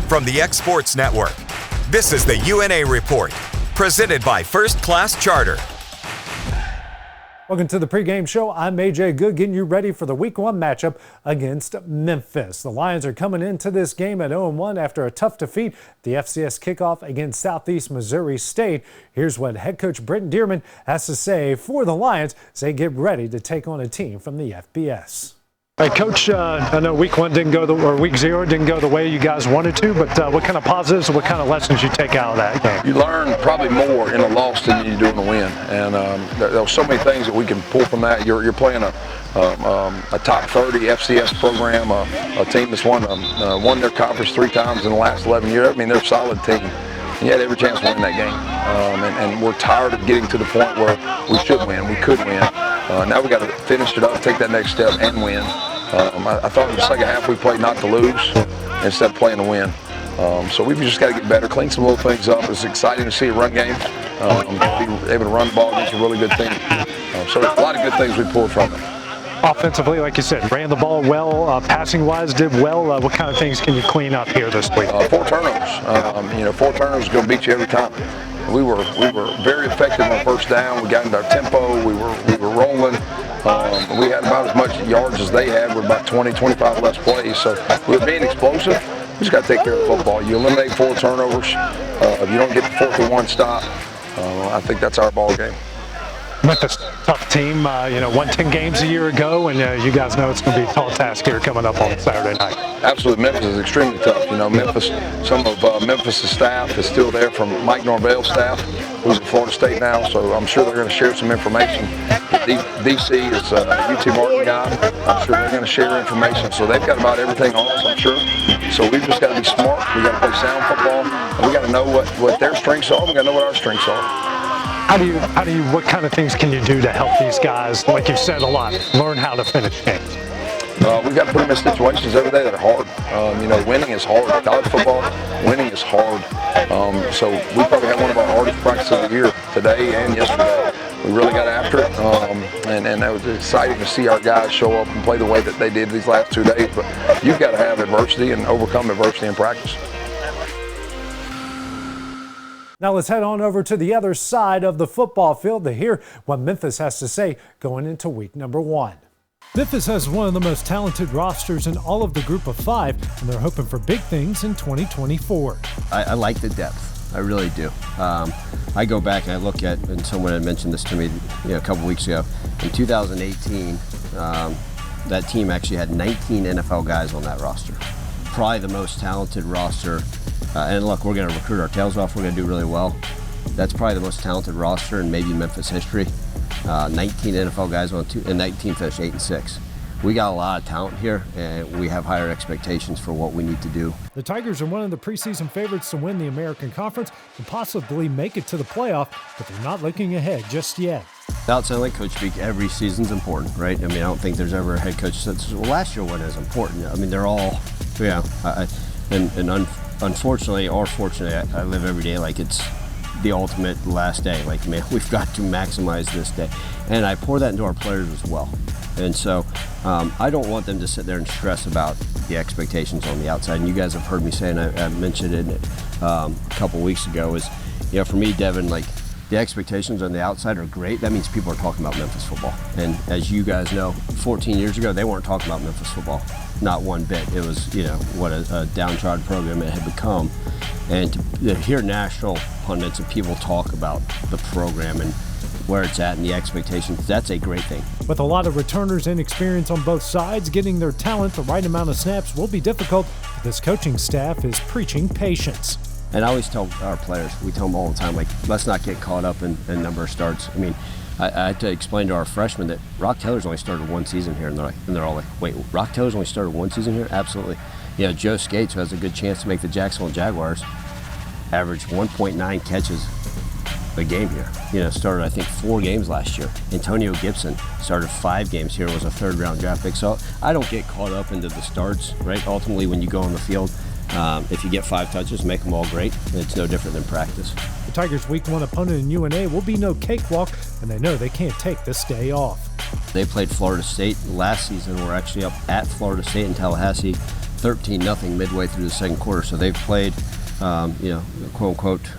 From the X Sports Network, this is the UNA Report, presented by First Class Charter. Welcome to the pregame show. I'm AJ Good, getting you ready for the Week 1 matchup against Memphis. The Lions are coming into this game at 0-1 after a tough defeat at the FCS kickoff against Southeast Missouri State. Here's what head coach Brent Dearmon has to say for the Lions as they get ready to take on a team from the FBS. Hey, Coach, I know week 1 didn't go week 0 didn't go the way you guys wanted to, but what kind of positives, what kind of lessons you take out of that game? You learn probably more in a loss than you do in a win, and there are so many things that we can pull from that. You're playing a top 30 FCS program, a team that's won their conference 3 times in the last 11 years. I mean, they're a solid team. And you had every chance to win that game, and we're tired of getting to the point where we should win, we could win. Now we got to finish it up, take that next step, and win. I thought in the second half we played not to lose instead of playing to win. So we've just got to get better, clean some little things up. It's exciting to see a run game, be able to run the ball against a really good team. So a lot of good things we pulled from it. Offensively, like you said, ran the ball well, passing-wise did well. What kind of things can you clean up here this week? 4 turnovers. 4 turnovers is going to beat you every time. We were very effective on first down. We got into our tempo. We were rolling. We had about as much yards as they had with about 20, 25 less plays. So we were being explosive. We just got to take care of the football. You eliminate 4 turnovers. If you don't get the 4th and 1 stop, I think that's our ball game. Memphis, tough team, won 10 games a year ago, and you guys know it's going to be a tall task here coming up on Saturday night. Absolutely, Memphis is extremely tough. Memphis, some of Memphis' staff is still there from Mike Norvell's staff, who's at Florida State now, so I'm sure they're going to share some information. DC is a UT Martin guy. I'm sure they're going to share information, so they've got about everything on us, I'm sure. So we've just got to be smart. We've got to play sound football, and we got to know what their strengths are. We got to know what our strengths are. What kind of things can you do to help these guys, like you've said a lot, learn how to finish games? We've got to put them in situations every day that are hard. Winning is hard. College football, winning is hard. So we probably had one of our hardest practices of the year today and yesterday. We really got after it, and it was exciting to see our guys show up and play the way that they did these last 2 days. But you've got to have adversity and overcome adversity in practice. Now let's head on over to the other side of the football field to hear what Memphis has to say going into week number 1. Memphis has one of the most talented rosters in all of the group of 5, and they're hoping for big things in 2024. I like the depth. I really do. I go back and I look at, and someone had mentioned this to me a couple weeks ago, in 2018, that team actually had 19 NFL guys on that roster. Probably the most talented roster. And look, we're going to recruit our tails off. We're going to do really well. That's probably the most talented roster in maybe Memphis history. 19 NFL guys on 2, and 19 finished 8-6. We got a lot of talent here, and we have higher expectations for what we need to do. The Tigers are one of the preseason favorites to win the American Conference and possibly make it to the playoff, but they're not looking ahead just yet. Without sounding like coach speak, every season's important, right? I mean, I don't think there's ever a head coach that says, well, last year wasn't as important. I mean, they're all, unfortunately or fortunately, I live every day like it's the ultimate last day. Like, man, we've got to maximize this day. And I pour that into our players as well. And so I don't want them to sit there and stress about the expectations on the outside. And you guys have heard me say, and I mentioned it a couple weeks ago, is, for me, Devin, like, the expectations on the outside are great. That means people are talking about Memphis football. And as you guys know, 14 years ago, they weren't talking about Memphis football. Not one bit. It was, what a downtrodden program it had become. And to hear national pundits and people talk about the program and where it's at and the expectations, that's a great thing. With a lot of returners and experience on both sides, getting their talent the right amount of snaps will be difficult, but this coaching staff is preaching patience. And I always tell our players, we tell them all the time, like, let's not get caught up in number of starts. I mean, I had to explain to our freshmen that Rock Taylor's only started 1 season here, and they're all like, wait, Rock Taylor's only started 1 season here? Absolutely. Joe Skates, who has a good chance to make the Jacksonville Jaguars, averaged 1.9 catches a game here. Started, I think, 4 games last year. Antonio Gibson started 5 games here, was a 3rd-round draft pick. So I don't get caught up into the starts, right? Ultimately, when you go on the field, if you get 5 touches, make them all great. It's no different than practice. The Tigers' Week 1 opponent in UNA will be no cakewalk, and they know they can't take this day off. They played Florida State last season. We're actually up at Florida State in Tallahassee 13-0 midway through the second quarter. So they've played, quote-unquote,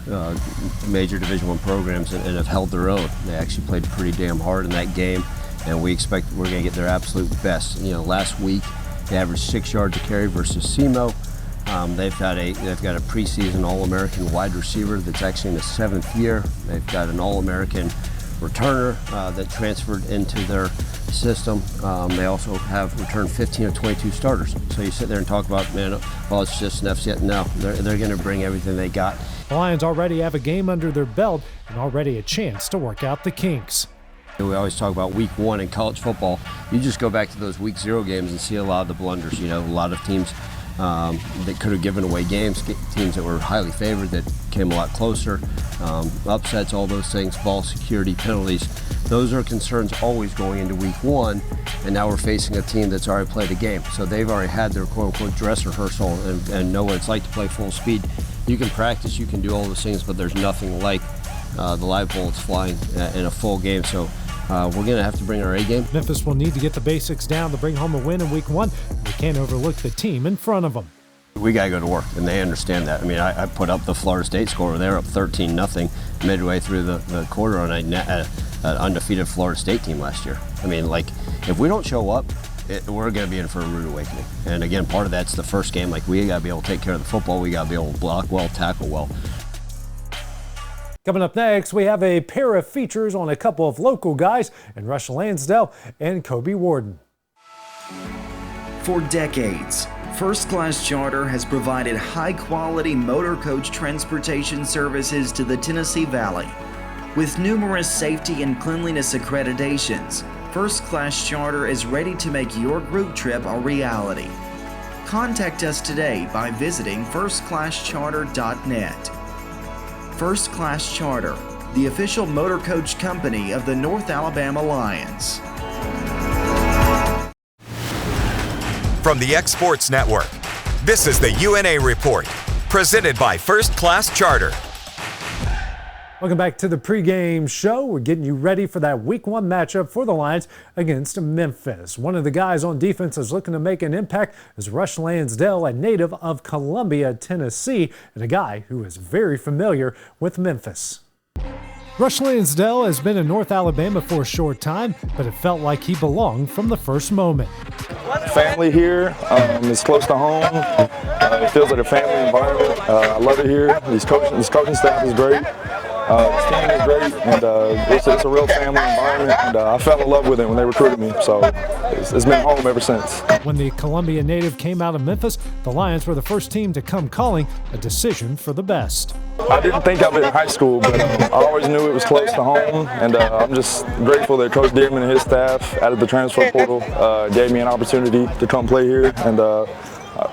major Division I programs and have held their own. They actually played pretty damn hard in that game, and we expect we're going to get their absolute best. Last week they averaged 6 yards a carry versus SEMO. They've got a preseason All-American wide receiver that's actually in his 7th year. They've got an All-American returner that transferred into their system. They also have returned 15 of 22 starters. So you sit there and talk about, it's just an FCS. No, they're going to bring everything they got. The Lions already have a game under their belt and already a chance to work out the kinks. We always talk about week 1 in college football. You just go back to those week 0 games and see a lot of the blunders. A lot of teams that could have given away games, teams that were highly favored that came a lot closer, upsets, all those things, ball security, penalties. Those are concerns always going into week 1, and now we're facing a team that's already played a game. So they've already had their quote-unquote dress rehearsal and know what it's like to play full speed. You can practice, you can do all those things, but there's nothing like the live bullets flying in a full game. So we're going to have to bring our A game. Memphis will need to get the basics down to bring home a win in week 1. They can't overlook the team in front of them. We got to go to work, and they understand that. I put up the Florida State score. They were up 13-0 midway through the quarter on an undefeated Florida State team last year. If we don't show up, we're going to be in for a rude awakening. And again, part of that's the first game. We got to be able to take care of the football. We got to be able to block well, tackle well. Coming up next, we have a pair of features on a couple of local guys in Rush Lansdell and Kobe Warden. For decades, First Class Charter has provided high-quality motor coach transportation services to the Tennessee Valley. With numerous safety and cleanliness accreditations, First Class Charter is ready to make your group trip a reality. Contact us today by visiting firstclasscharter.net. First Class Charter, the official motor coach company of the North Alabama Lions. From the X Sports Network, this is the UNA Report, presented by First Class Charter. Welcome back to the pregame show. We're getting you ready for that week 1 matchup for the Lions against Memphis. One of the guys on defense is looking to make an impact is Rush Lansdell, a native of Columbia, Tennessee, and a guy who is very familiar with Memphis. Rush Lansdell has been in North Alabama for a short time, but it felt like he belonged from the first moment. Family here, it's close to home. It feels like a family environment. I love it here. This coaching staff is great. This team is great, and it's a real family environment, and I fell in love with it when they recruited me, so it's been home ever since. When the Columbia native came out of Memphis, the Lions were the first team to come calling a decision for the best. I didn't think of it in high school, but I always knew it was close to home, and I'm just grateful that Coach Dearmon and his staff added the transfer portal, gave me an opportunity to come play here, and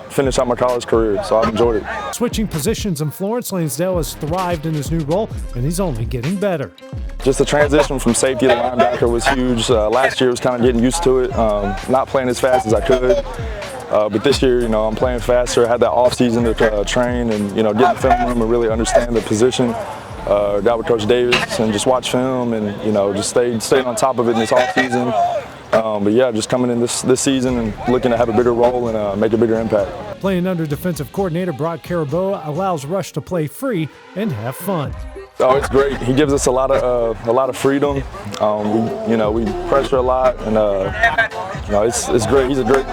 finish out my college career, so I've enjoyed it. Switching positions in Florence, Lansdell has thrived in his new role, and he's only getting better. Just the transition from safety to linebacker was huge. Last year was kind of getting used to it, not playing as fast as I could. But this year, I'm playing faster. I had that off season to train and, get in the film room and really understand the position. Got with Coach Davis and just watch film and, just stayed on top of it in this off season. But yeah, just coming in this season and looking to have a bigger role and make a bigger impact. Playing under defensive coordinator Brock Caraboa allows Rush to play free and have fun. Oh, it's great. He gives us a lot of freedom. We pressure a lot, and it's great. He's a great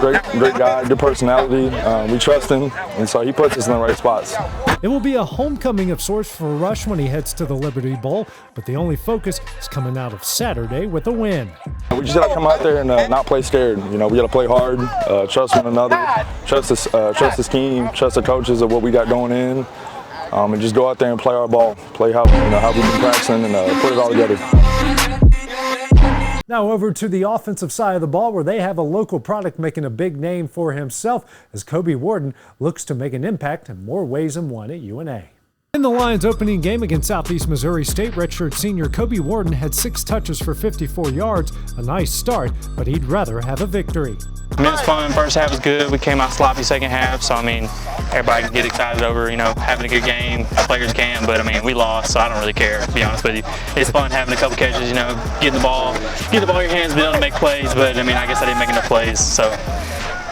guy, good personality. We trust him, and so he puts us in the right spots. It will be a homecoming of sorts for Rush when he heads to the Liberty Bowl, but the only focus is coming out of Saturday with a win. We just got to come out there and not play scared. We got to play hard, trust one another, trust the scheme, trust the coaches of what we got going in. And just go out there and play our ball, play how we've been practicing, and put it all together. Now over to the offensive side of the ball, where they have a local product making a big name for himself as Kobe Warden looks to make an impact in more ways than one at UNA. In the Lions' opening game against Southeast Missouri State, redshirt senior Kobe Warden had 6 touches for 54 yards, a nice start, but he'd rather have a victory. It was fun. First half was good. We came out sloppy second half, so everybody can get excited over having a good game. Players can, but we lost, so I don't really care, to be honest with you. It's fun having a couple catches, getting the ball in your hands, being able to make plays. But I guess I didn't make enough plays, so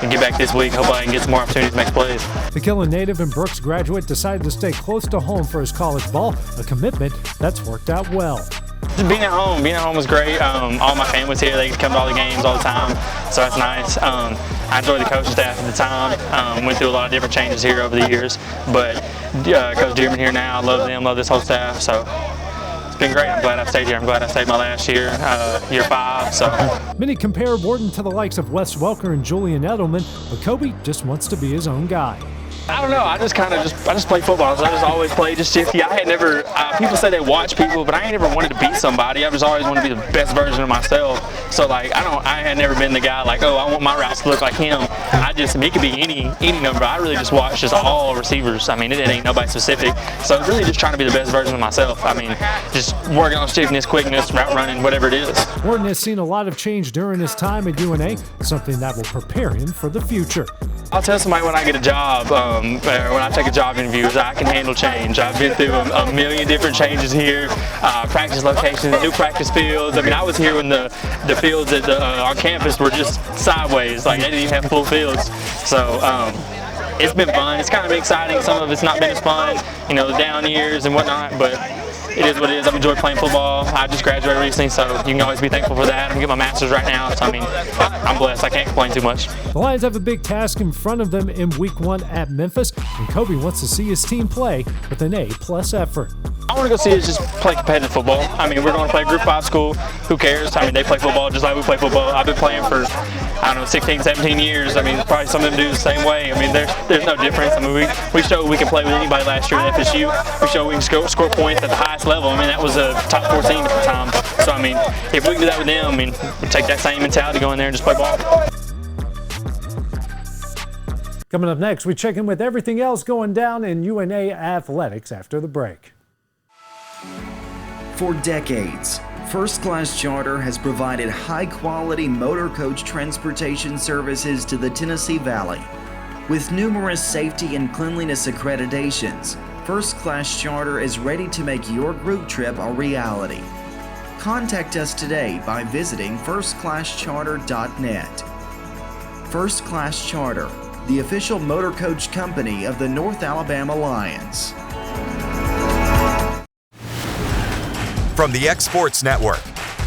and get back this week. Hopefully I can get some more opportunities to make plays. The Killen native and Brooks graduate decided to stay close to home for his college ball, a commitment that's worked out well. Just being at home was great. All my family was here. They come to all the games all the time, so that's nice. I enjoyed the coaching staff at the time. Went through a lot of different changes here over the years, but Coach Dearmon here now. I love them, love this whole staff. So it's been great. I'm glad I stayed here. I'm glad I stayed my last year, year 5. So many compare Warden to the likes of Wes Welker and Julian Edelman, but Kobe just wants to be his own guy. I don't know. I just play football. So I just always played just shifty. I had never. People say they watch people, but I ain't never wanted to beat somebody. I just always wanted to be the best version of myself. So like I had never been the guy like, oh, I want my routes to look like him. It could be any number. I really just watch just all receivers. I mean, it ain't nobody specific. So really just trying to be the best version of myself. I mean, just working on shiftiness, quickness, route running, whatever it is. Warden has seen a lot of change during his time at UNA, something that will prepare him for the future. I'll tell somebody when I get a job, when I take a job interview, I can handle change. I've been through a million different changes here, practice locations, new practice fields. I mean, I was here when the fields at our campus were just sideways, like they didn't even have full fields. So it's been fun. It's kind of exciting. Some of it's not been as fun, the down years and whatnot, but it is what it is. I've enjoyed playing football. I just graduated recently, so you can always be thankful for that. I'm getting my master's right now, so I mean, I'm blessed. I can't complain too much. The Lions have a big task in front of them in Week 1 at Memphis, and Kobe wants to see his team play with an A+ effort. I want to go see us just play competitive football. I mean, we're going to play Group 5 school. Who cares? I mean, they play football just like we play football. I've been playing for, 16, 17 years. I mean, probably some of them do the same way. I mean, there's no difference. I mean, we showed we can play with anybody last year at FSU. We showed we can score points at the highest level. I mean, that was a top 14 at the time. So, I mean, if we can do that with them, I mean, we take that same mentality, go in there and just play ball. Coming up next, we check in with everything else going down in UNA athletics after the break. For decades, First Class Charter has provided high-quality motor coach transportation services to the Tennessee Valley. With numerous safety and cleanliness accreditations, First Class Charter is ready to make your group trip a reality. Contact us today by visiting firstclasscharter.net. First Class Charter, the official motor coach company of the North Alabama Lions. From the X Sports Network,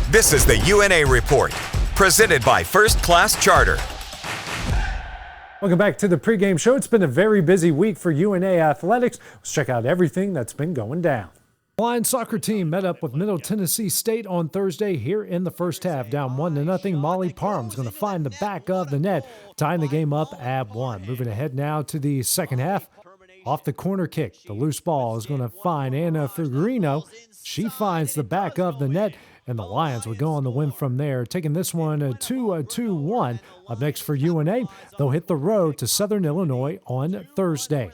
this is the UNA Report, presented by First Class Charter. Welcome back to the pregame show. It's been a very busy week for UNA athletics. Let's check out everything that's been going down. The Lions soccer team met up with Middle Tennessee State on Thursday here in the first half. Down 1-0, Molly Parham's going to find the back of the net, tying the game up at 1. Moving ahead now to the second half. Off the corner kick, the loose ball is going to find Anna Figueroa. She finds the back of the net, and the Lions would go on the win from there, taking this one 2-1. Up next for UNA, they'll hit the road to Southern Illinois on Thursday.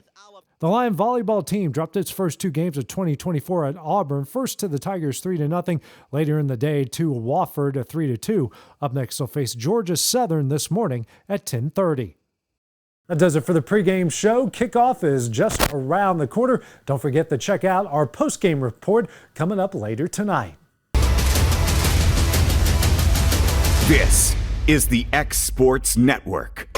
The Lion volleyball team dropped its first 2 games of 2024 at Auburn, first to the Tigers 3-0, later in the day to Wofford 3-2. Up next, they'll face Georgia Southern this morning at 10:30. That does it for the pregame show. Kickoff is just around the corner. Don't forget to check out our postgame report coming up later tonight. This is the X Sports Network.